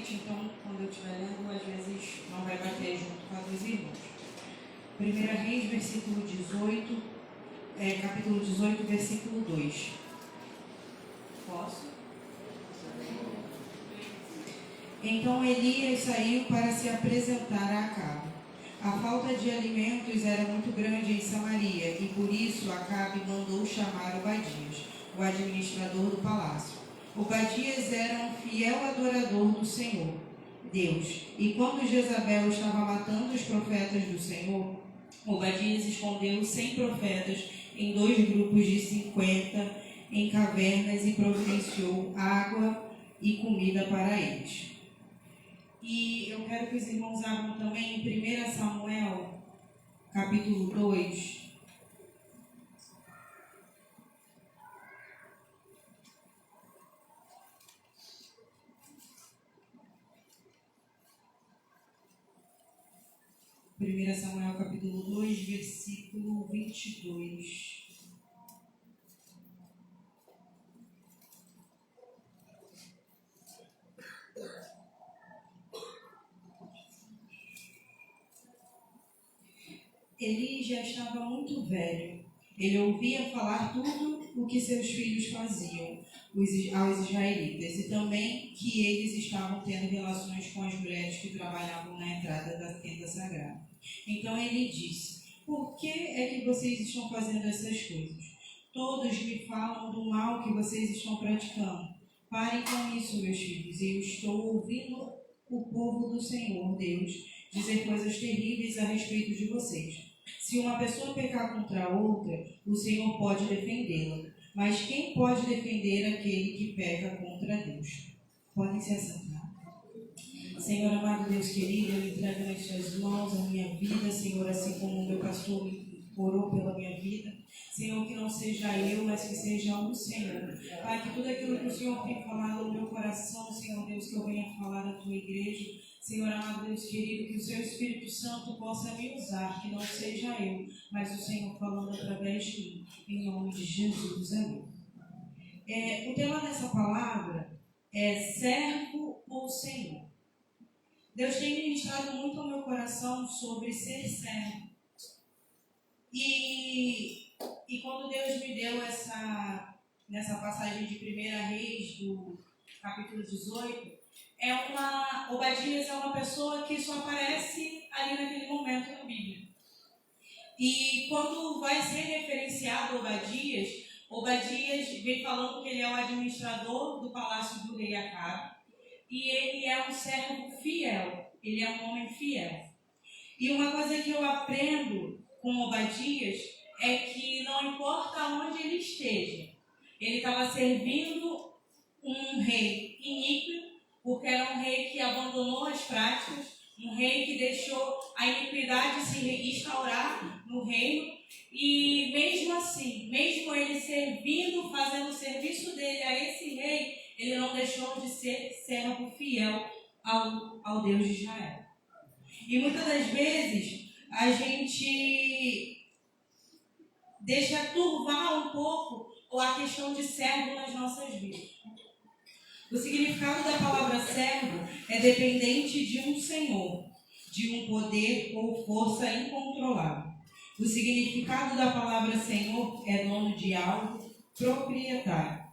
frente, então quando eu estiver lendo, às vezes não vai bater junto com a dos irmãos. 1 Reis, versículo 18, capítulo 18, versículo 2. Posso? Então Elias saiu para se apresentar a Acabe. A falta de alimentos era muito grande em Samaria, e por isso Acabe mandou chamar Obadias, o administrador do palácio. Obadias era um fiel adorador do Senhor, Deus, e quando Jezabel estava matando os profetas do Senhor, Obadias escondeu 100 profetas em 2 grupos de 50 em cavernas e providenciou água e comida para eles. E eu quero que os irmãos abram também em 1 Samuel, capítulo 2. Primeira Samuel, capítulo 2, versículo 22. Eli já estava muito velho. Ele ouvia falar tudo o que seus filhos faziam aos israelitas, e também que eles estavam tendo relações com as mulheres que trabalhavam na entrada da tenda sagrada. Então ele disse: por que é que vocês estão fazendo essas coisas? Todos me falam do mal que vocês estão praticando. Parem com isso, meus filhos. Eu estou ouvindo o povo do Senhor, Deus, dizer coisas terríveis a respeito de vocês. Se uma pessoa pecar contra outra, o Senhor pode defendê-la. Mas quem pode defender aquele que peca contra Deus? Podem se assentar. Senhor amado, Deus querido, eu entrego nas suas mãos a minha vida, Senhor, assim como o meu pastor orou pela minha vida. Senhor, que não seja eu, mas que seja o Senhor. Pai, que tudo aquilo que o Senhor tem falado no meu coração, Senhor Deus, que eu venha falar na tua igreja. Senhor amado, Deus querido, que o seu Espírito Santo possa me usar, que não seja eu, mas o Senhor falando através de mim, em nome de Jesus. Amém. O tema dessa palavra é servo ou Senhor. Deus tem ministrado muito ao meu coração sobre ser servo. E quando Deus me deu nessa passagem de 1 Reis, do capítulo 18, Obadias é uma pessoa que só aparece ali naquele momento na Bíblia. E quando vai ser referenciado Obadias vem falando que ele é o administrador do palácio do rei Acabe. E ele é um servo fiel, ele é um homem fiel. E uma coisa que eu aprendo com Obadias é que não importa onde ele esteja, ele estava servindo um rei iníquo, porque era um rei que abandonou as práticas, um rei que deixou a iniquidade se instaurar no reino. E mesmo assim, mesmo ele servindo, fazendo o serviço dele a esse rei, ele não deixou de ser servo fiel ao Deus de Israel. E muitas das vezes a gente deixa turvar um pouco a questão de servo nas nossas vidas. O significado da palavra servo é dependente de um senhor, de um poder ou força incontrolável. O significado da palavra senhor é dono de algo, proprietário.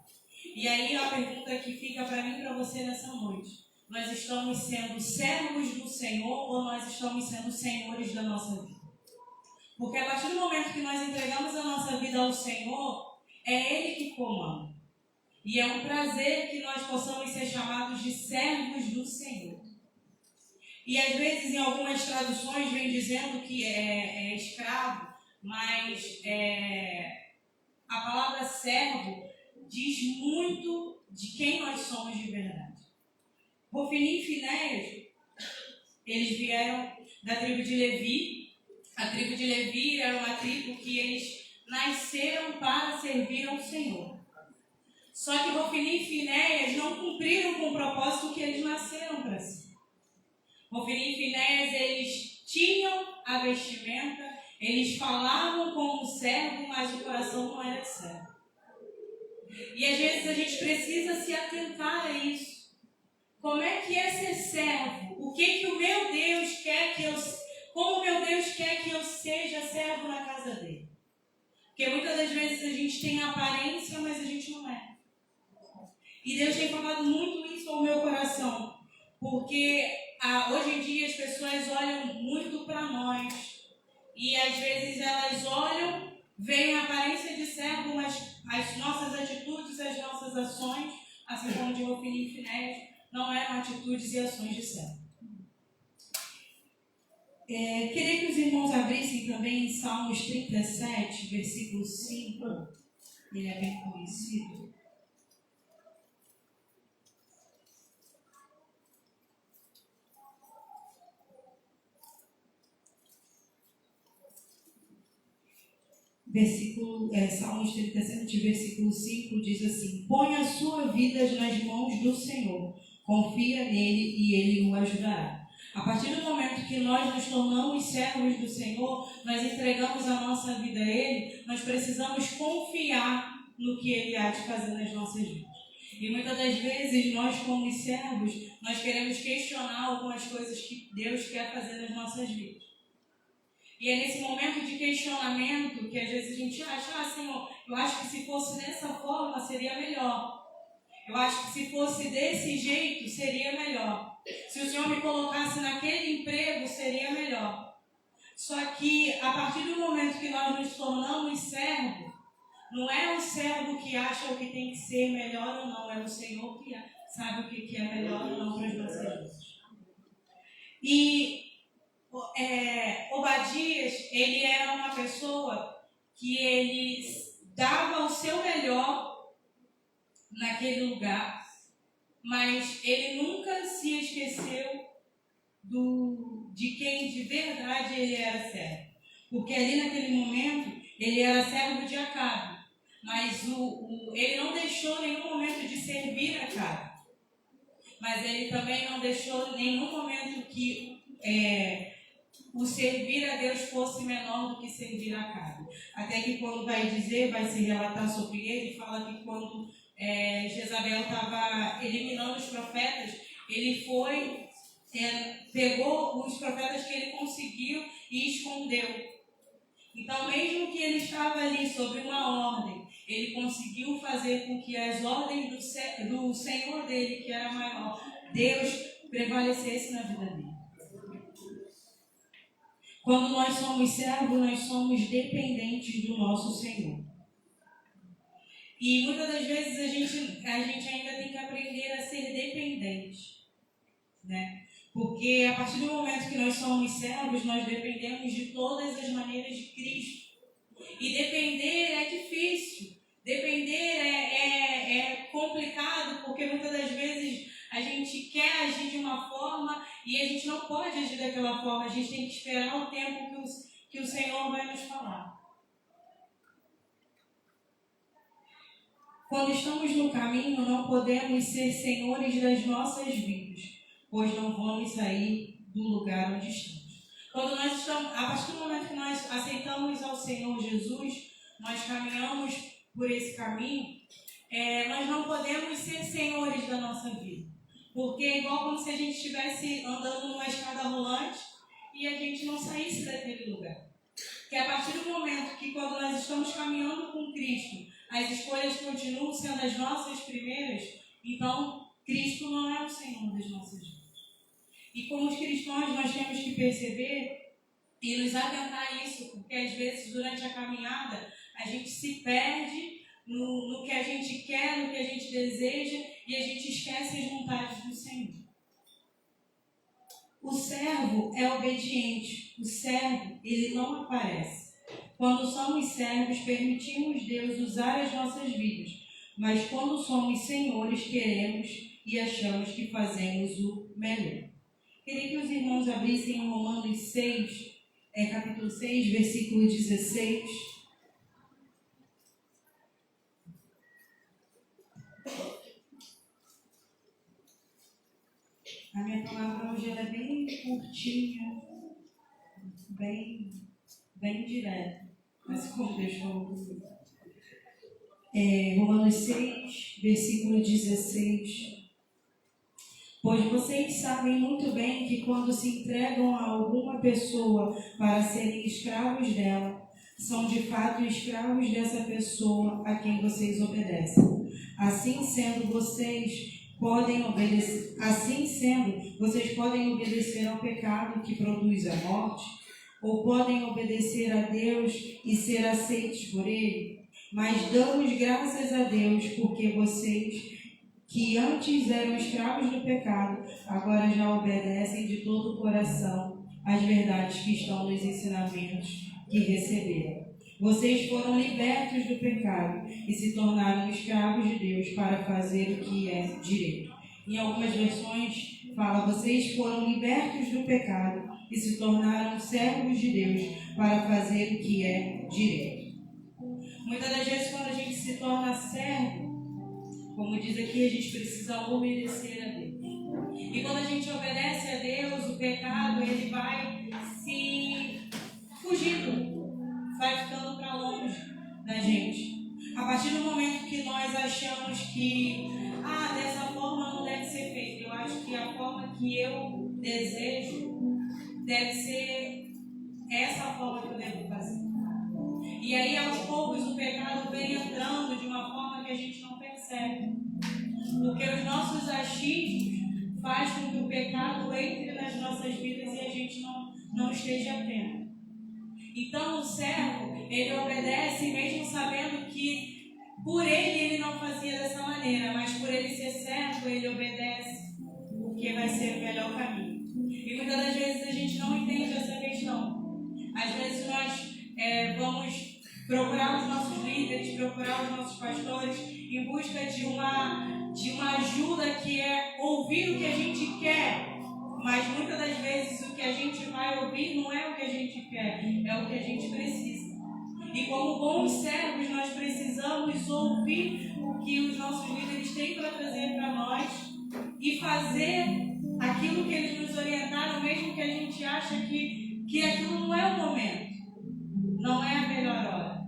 E aí a pergunta que fica para mim e para você nessa noite: nós estamos sendo servos do Senhor ou nós estamos sendo senhores da nossa vida? Porque a partir do momento que nós entregamos a nossa vida ao Senhor, é Ele que comanda. E é um prazer que nós possamos ser chamados de servos do Senhor. E às vezes em algumas traduções vem dizendo que é escravo, mas a palavra servo diz muito de quem nós somos de verdade. Hofni e Finéias, eles vieram da tribo de Levi. A tribo de Levi era uma tribo que eles nasceram para servir ao Senhor. Só que Hofni e Finéias não cumpriram com o propósito que eles nasceram para si. Hofni e Finéias, eles tinham a vestimenta, eles falavam como servo, mas o coração não era de servo. E às vezes a gente precisa se atentar a isso. Como é que é ser servo? O que o meu Deus quer que eu... Como o meu Deus quer que eu seja servo na casa dele? Porque muitas das vezes a gente tem a aparência, mas a gente não é. E Deus tem falado muito isso ao meu coração. Porque hoje em dia as pessoas olham muito para nós. E às vezes elas olham, veem a aparência de servo, mas as nossas atitudes, as nossas ações, assim como de Ofni e Finéias, não eram atitudes e ações de servo. Queria que os irmãos abrissem também em Salmos 37, versículo 5. Ele é bem conhecido. Salmos 37, versículo 5 diz assim: põe a sua vida nas mãos do Senhor, confia nele e ele o ajudará. A partir do momento que nós nos tornamos servos do Senhor, nós entregamos a nossa vida a Ele, nós precisamos confiar no que Ele há de fazer nas nossas vidas. E muitas das vezes nós, como servos, nós queremos questionar algumas coisas que Deus quer fazer nas nossas vidas. E é nesse momento de questionamento que às vezes a gente acha, Senhor, eu acho que se fosse dessa forma seria melhor. Eu acho que se fosse desse jeito seria melhor. Se o Senhor me colocasse naquele emprego seria melhor. Só que a partir do momento que nós nos tornamos servos, não é o servo que acha o que tem que ser melhor ou não, é o Senhor que sabe o que é melhor ou não para as nossas vidas. E Obadias, ele era uma pessoa que ele dava o seu melhor naquele lugar, mas ele nunca se esqueceu de quem de verdade ele era servo. Porque ali naquele momento ele era servo de Acabe, mas ele não deixou nenhum momento de servir Acabe. Mas ele também não deixou nenhum momento que o servir a Deus fosse menor do que servir a Acabe. Até que quando vai se relatar sobre ele, fala que quando Jezabel estava eliminando os profetas, ele foi, pegou os profetas que ele conseguiu e escondeu. Então, mesmo que ele estava ali sob uma ordem, ele conseguiu fazer com que as ordens do Senhor dele, que era maior, Deus, prevalecesse na vida dele. Quando nós somos servos, nós somos dependentes do nosso Senhor. E muitas das vezes a gente ainda tem que aprender a ser dependente, né? Porque a partir do momento que nós somos servos, nós dependemos de todas as maneiras de Cristo. E depender é difícil. Depender é complicado, porque muitas das vezes a gente quer agir de uma forma e a gente não pode agir daquela forma. A gente tem que esperar o tempo que o Senhor vai nos falar. Quando estamos no caminho, não podemos ser senhores das nossas vidas, pois não vamos sair do lugar onde estamos. A partir do momento que nós aceitamos ao Senhor Jesus, nós caminhamos por esse caminho, nós não podemos ser senhores da nossa vida. Porque é igual como se a gente estivesse andando numa escada rolante e a gente não saísse daquele lugar. Porque a partir do momento que quando nós estamos caminhando com Cristo, as escolhas continuam sendo as nossas primeiras, então Cristo não é o Senhor das nossas vidas. E como os cristãos nós temos que perceber e nos atentar a isso, porque às vezes durante a caminhada a gente se perde no que a gente quer, no que a gente deseja e a gente esquece as vontades do Senhor. O servo é obediente, o servo ele não aparece. Quando somos servos, permitimos Deus usar as nossas vidas, mas quando somos senhores, queremos e achamos que fazemos o melhor. Queria que os irmãos abrissem em Romanos 6, capítulo 6, versículo 16. A minha palavra hoje é bem curtinha, bem direta, mas como Deus falou comigo. Romanos 6, versículo 16. Pois vocês sabem muito bem que quando se entregam a alguma pessoa para serem escravos dela, são de fato escravos dessa pessoa a quem vocês obedecem. Assim sendo, vocês podem obedecer ao pecado que produz a morte, ou podem obedecer a Deus e ser aceitos por Ele. Mas damos graças a Deus porque vocês, que antes eram escravos do pecado, agora já obedecem de todo o coração às verdades que estão nos ensinamentos que receberam. Vocês foram libertos do pecado e se tornaram escravos de Deus para fazer o que é direito. Em algumas versões fala: vocês foram libertos do pecado e se tornaram servos de Deus para fazer o que é direito. Muitas das vezes, quando a gente se torna servo, como diz aqui, a gente precisa obedecer a Deus. E quando a gente obedece a Deus, o pecado ele vai se fugindo, vai ficando para longe da gente. A partir do momento que nós achamos que dessa forma não deve ser feito, eu acho que a forma que eu desejo deve ser essa forma que eu devo fazer. E aí, aos poucos, o pecado vem entrando de uma forma que a gente não percebe. Porque os nossos achismos fazem com que o pecado entre nas nossas vidas e a gente não esteja atento. Então, o servo, ele obedece mesmo sabendo que por ele não fazia dessa maneira, mas por ele ser servo, ele obedece, porque vai ser o melhor caminho. E muitas das vezes a gente não entende essa questão. Às vezes nós vamos procurar os nossos líderes, procurar os nossos pastores em busca de uma ajuda que é ouvir o que a gente quer, mas muitas das vezes o que a gente vai ouvir não é o que a gente quer, é o que a gente precisa. E como bons servos, nós precisamos ouvir o que os nossos líderes têm para trazer para nós e fazer aquilo que eles nos orientaram, mesmo que a gente ache que aquilo não é o momento, não é a melhor hora.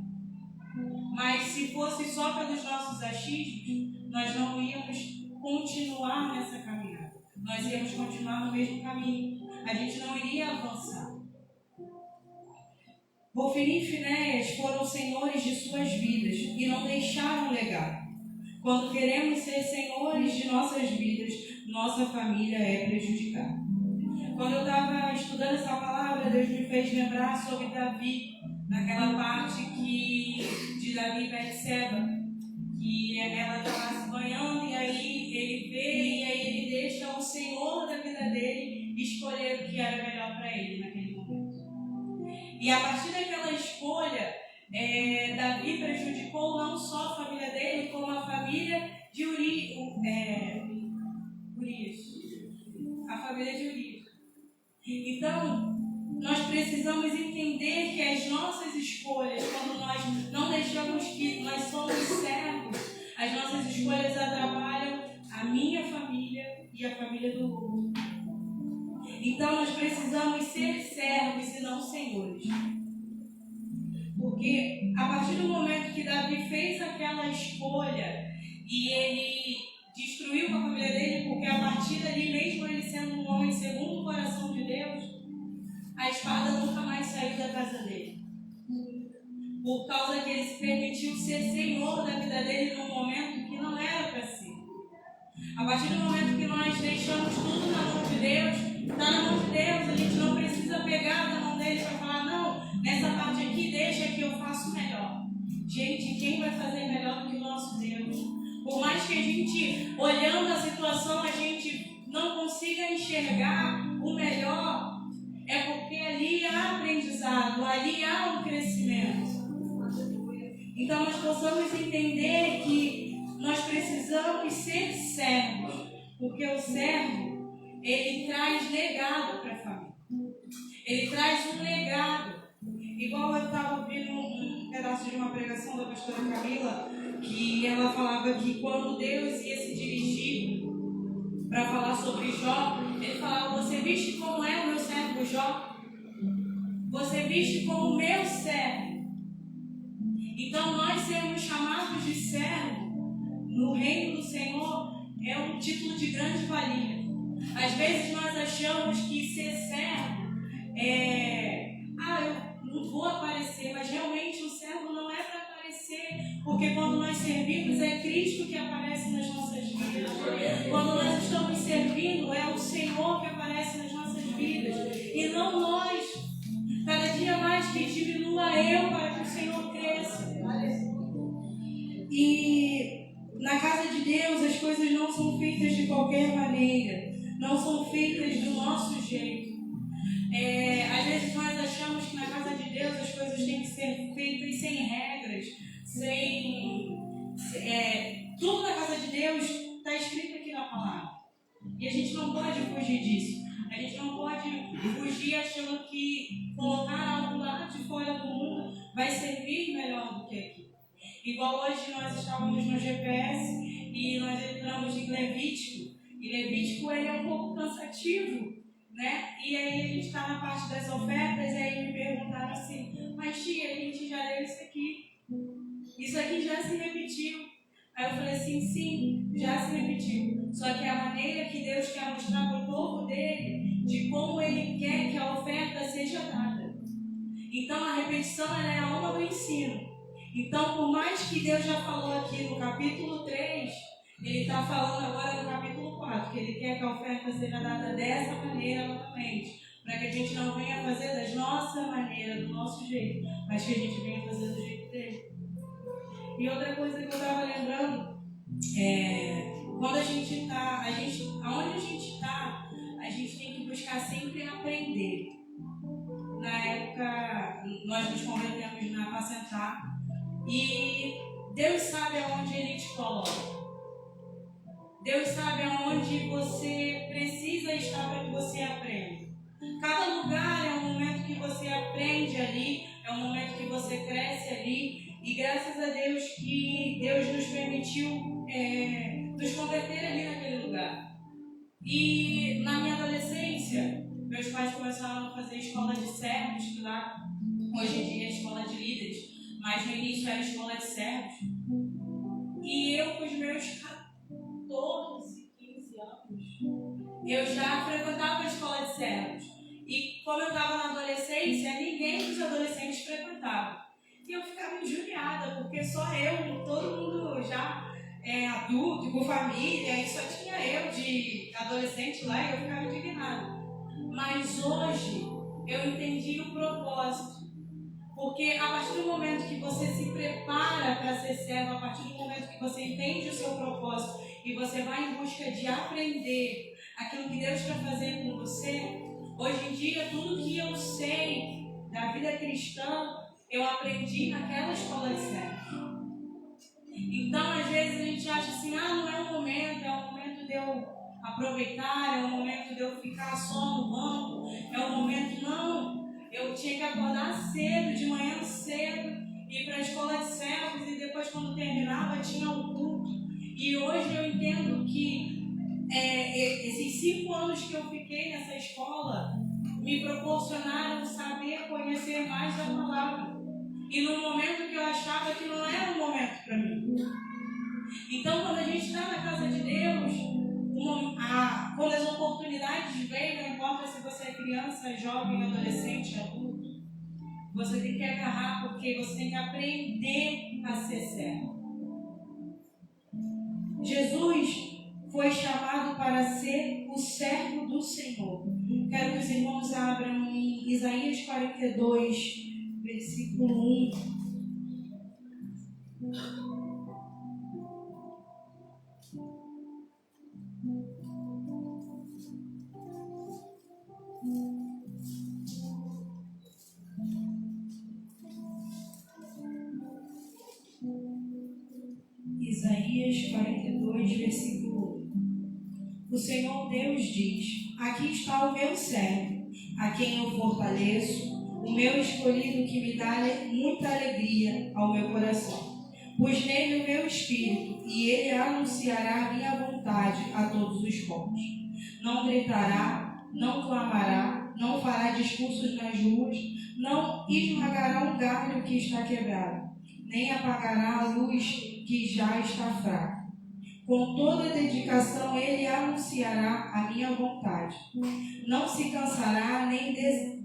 Mas se fosse só pelos nossos achismos, nós não íamos continuar nessa caminhada. Nós íamos continuar no mesmo caminho. A gente não iria avançar. Hofni e Finéias foram senhores de suas vidas e não deixaram legado. Quando queremos ser senhores de nossas vidas, nossa família é prejudicada. Quando eu estava estudando essa palavra, Deus me fez lembrar sobre Davi, naquela parte de Davi e Betseba, que ela está lá se banhando e aí ele vê e aí ele deixa o Senhor da vida dele escolher o que era melhor para ele naquele momento. E a partir daquela escolha, Davi prejudicou não só a família dele, como a família de Urias. A família de Urias. Então, nós precisamos entender que as nossas escolhas, quando nós não deixamos que nós somos servos, as nossas escolhas atrapalham a minha família e a família do outro. Então, nós precisamos ser servos e não senhores. Porque a partir do momento que Davi fez aquela escolha e ele destruiu a família dele, porque a partir dali, mesmo ele sendo um homem segundo o coração de Deus, a espada nunca mais saiu da casa dele. Por causa que ele se permitiu ser senhor da vida dele num momento que não era para ser. A partir do momento que nós deixamos tudo na mão de Deus, está na mão de Deus, a gente não precisa pegar na mão dele para falar: não, nessa parte aqui deixa que eu faço melhor. Gente, quem vai fazer melhor do que o nosso Deus? Por mais que a gente, olhando a situação, a gente não consiga enxergar o melhor, é porque ali há aprendizado, ali há um crescimento. Então nós possamos entender que nós precisamos ser servos, porque o servo, ele traz legado para a família. Ele traz um legado. Igual eu estava ouvindo um pedaço de uma pregação da pastora Camila, que ela falava que quando Deus ia se dirigir para falar sobre Jó, ele falava: você viste como é o meu servo Jó? Você viste como o meu servo? Então nós sermos chamados de servo no reino do Senhor é um título de grande valia. Às vezes nós achamos que ser servo eu não vou aparecer, mas realmente o servo não é para aparecer, porque quando nós servimos é Cristo que aparece nas nossas vidas. Quando nós estamos servindo é o Senhor que aparece nas nossas vidas e não nós. Cada dia mais que diminua eu para que o Senhor cresça. E na casa de Deus as coisas não são feitas de qualquer maneira, não são feitas do nosso jeito. Às vezes nós achamos que na casa de Deus as coisas têm que ser feitas sem regras, tudo na casa de Deus está escrito aqui na palavra. E a gente não pode fugir disso. A gente não pode fugir achando que colocar algo lá de fora do mundo vai servir melhor do que aqui. Igual hoje nós estávamos no GPS e nós entramos em Levítico. E Levítico ele é um pouco cansativo, né? E aí a gente está na parte das ofertas e aí me perguntaram assim, mas tia, a gente já leu isso aqui já se repetiu. Aí eu falei assim, sim, já se repetiu. Só que a maneira que Deus quer mostrar para o povo dele, de como ele quer que a oferta seja dada. Então a repetição é a alma do ensino. Então, por mais que Deus já falou aqui no capítulo 3, ele está falando agora no capítulo 4, que ele quer que a oferta seja dada dessa maneira novamente, para que a gente não venha fazer da nossa maneira, do nosso jeito, mas que a gente venha fazer do jeito dele. E outra coisa que eu estava lembrando, quando a gente está, aonde a gente está, a gente tem que buscar sempre aprender. Na época, nós nos convertemos na Apacentar, e Deus sabe aonde Ele te coloca. Deus sabe aonde você precisa estar para que você aprenda. Cada lugar é um momento que você aprende ali, é um momento que você cresce ali. E graças a Deus que Deus nos permitiu nos converter ali naquele lugar. E na minha adolescência, meus pais começaram a fazer escola de servos, que lá hoje em dia é escola de líderes, mas no início era escola de servos. E eu, com os meus 14, 15 anos, eu já frequentava a escola de servos. E como eu estava na adolescência, ninguém dos adolescentes frequentava. E eu ficava injuriada, porque só eu, todo mundo já adulto, com família, e só tinha eu de adolescente lá, e eu ficava indignada. Mas hoje eu entendi o propósito. Porque a partir do momento que você se prepara para ser servo, a partir do momento que você entende o seu propósito e você vai em busca de aprender aquilo que Deus quer fazer com você, hoje em dia tudo que eu sei da vida cristã, eu aprendi naquela escola de servos. Então, às vezes a gente acha assim, não é o momento de eu aproveitar, é o momento de eu ficar só no banco, é o momento, não. Eu tinha que acordar cedo, de manhã cedo, ir para a escola de servos e depois, quando terminava, tinha um culto. E hoje eu entendo que esses 5 anos que eu fiquei nessa escola me proporcionaram saber conhecer mais da palavra. E no momento que eu achava que não era um momento para mim. Então, quando a gente está na casa de Deus, quando as oportunidades vêm, não importa se você é criança, jovem, adolescente, adulto, você tem que agarrar, porque você tem que aprender a ser servo. Jesus foi chamado para ser o servo do Senhor. Quero que os irmãos abram em Isaías 42, versículo 1. Isaías 42, versículo 1. O Senhor Deus diz: aqui está o meu servo, a quem eu fortaleço, o meu escolhido que me dá muita alegria ao meu coração. Pus nele o meu espírito, e ele anunciará a minha vontade a todos os povos. Não gritará, não clamará, não fará discursos nas ruas, não esmagará um galho que está quebrado, nem apagará a luz que já está fraca. Com toda dedicação ele anunciará a minha vontade. Não se cansará nem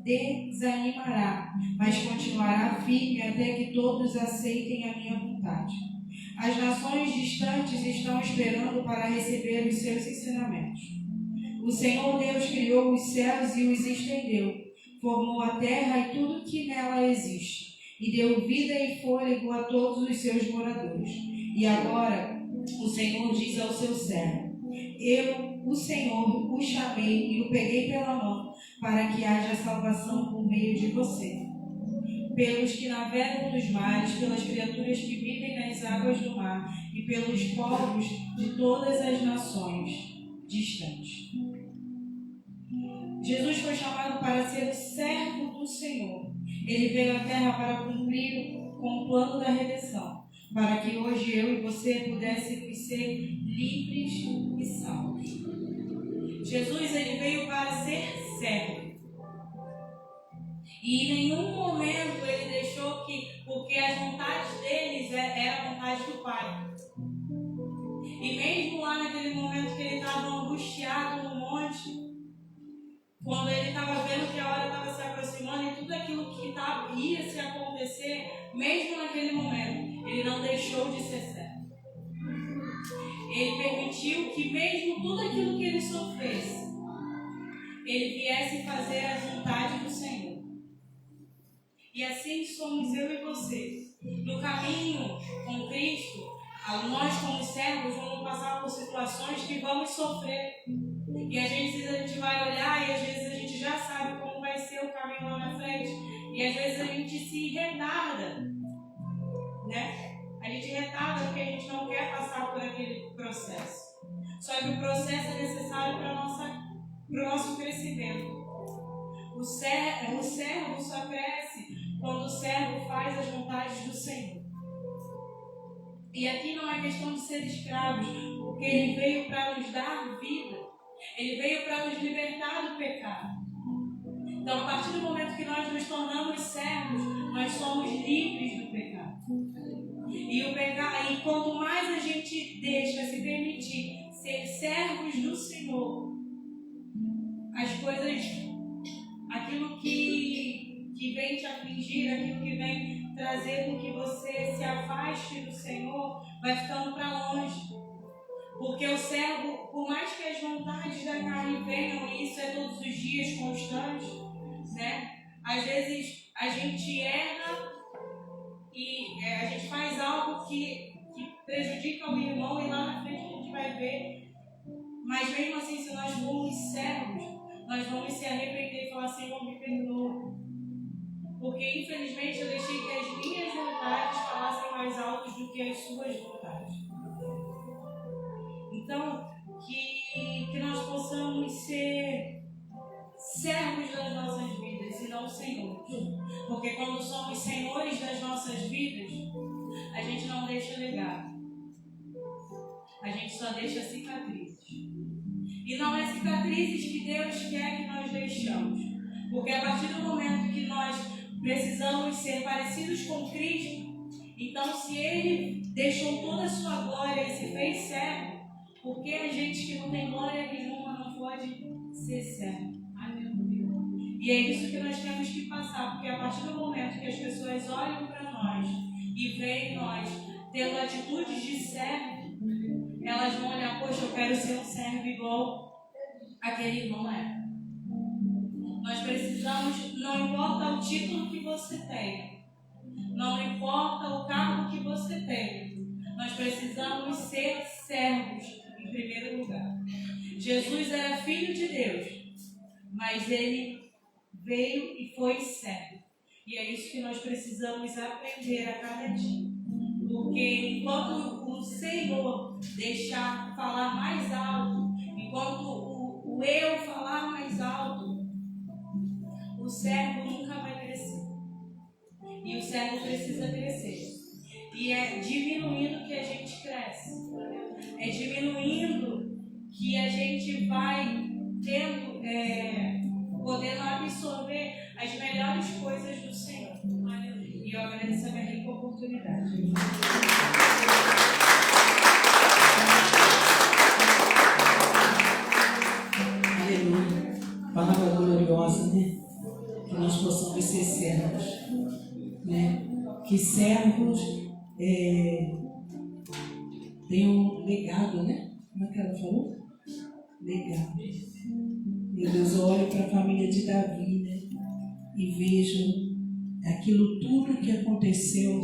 desanimará, mas continuará firme até que todos aceitem a minha vontade. As nações distantes estão esperando para receber os seus ensinamentos. O Senhor Deus criou os céus e os estendeu, formou a terra e tudo que nela existe, e deu vida e fôlego a todos os seus moradores. E agora o Senhor diz ao seu servo: eu, o Senhor, o chamei e o peguei pela mão, para que haja salvação por meio de você. Pelos que navegam nos mares, pelas criaturas que vivem nas águas do mar e pelos povos de todas as nações distantes. Jesus foi chamado para ser o servo do Senhor. Ele veio à terra para cumprir com o plano da redenção, para que hoje eu e você pudéssemos ser livres e salvos. Jesus, ele veio para ser servo. E em nenhum momento ele deixou que, porque as vontades deles era a vontade do Pai. E mesmo lá naquele momento que ele estava angustiado no monte, quando ele estava vendo que a hora estava se aproximando e tudo aquilo que ia se acontecer, mesmo naquele momento, ele não deixou de ser servo. Ele permitiu que mesmo tudo aquilo que ele sofresse, ele viesse fazer a vontade do Senhor. E assim somos eu e você. No caminho com Cristo, nós como servos vamos passar por situações que vamos sofrer. E às vezes a gente vai olhar e às vezes a gente já sabe como vai ser o caminho lá na frente. E às vezes a gente se retarda, né? A gente retarda porque a gente não quer passar por aquele processo. Só que o processo é necessário para o nosso crescimento. O servo só cresce quando o servo faz as vontades do Senhor. E aqui não é questão de ser escravos, porque ele veio para nos dar vida. Ele veio para nos libertar do pecado. Então, a partir do momento que nós nos tornamos servos, nós somos livres do pecado. E quanto mais a gente deixa se permitir ser servos do Senhor, as coisas, aquilo que vem te afligir, aquilo que vem trazer com que você se afaste do Senhor, vai ficando para longe. Porque o servo, por mais que as vontades da carne venham, e isso é todos os dias constante, né? Às vezes a gente erra e a gente faz algo que prejudica o irmão e lá na frente a gente vai ver. Mas mesmo assim, se nós formos servos, nós vamos se arrepender e falar: Senhor, me perdoa. Porque infelizmente eu deixei que as minhas vontades falassem mais altos do que as suas vontades. Então, que nós possamos ser servos das nossas vidas e não senhores. Porque quando somos senhores das nossas vidas, a gente não deixa legado. A gente só deixa cicatrizes. E não é cicatrizes que Deus quer que nós deixamos. Porque a partir do momento que nós precisamos ser parecidos com Cristo, então se Ele deixou toda a sua glória e se fez servo, porque a gente que não tem glória nenhuma não pode ser servo? Ai, meu Deus. E é isso que nós temos que passar, porque a partir do momento que as pessoas olham para nós e veem nós tendo atitudes de servo, elas vão olhar: poxa, eu quero ser um servo igual aquele irmão é. Nós precisamos, não importa o título que você tenha, não importa o cargo que você tenha, nós precisamos ser servos em primeiro lugar. Jesus era filho de Deus, mas ele veio e foi servo. E é isso que nós precisamos aprender a cada dia. Porque enquanto o Senhor deixar falar mais alto, enquanto o eu falar mais alto, o servo nunca vai crescer. E o servo precisa crescer. E é diminuindo que a gente cresce. É diminuindo que a gente vai tendo, podendo absorver as melhores coisas do Senhor. E eu agradeço a minha rica oportunidade. gloriosa, né? Que nós possamos ser servos, né? Que servos tenham legado, né? Como é que ela falou? Legado. Meu Deus, eu olho para a família de Davi, né? E vejo aquilo tudo que aconteceu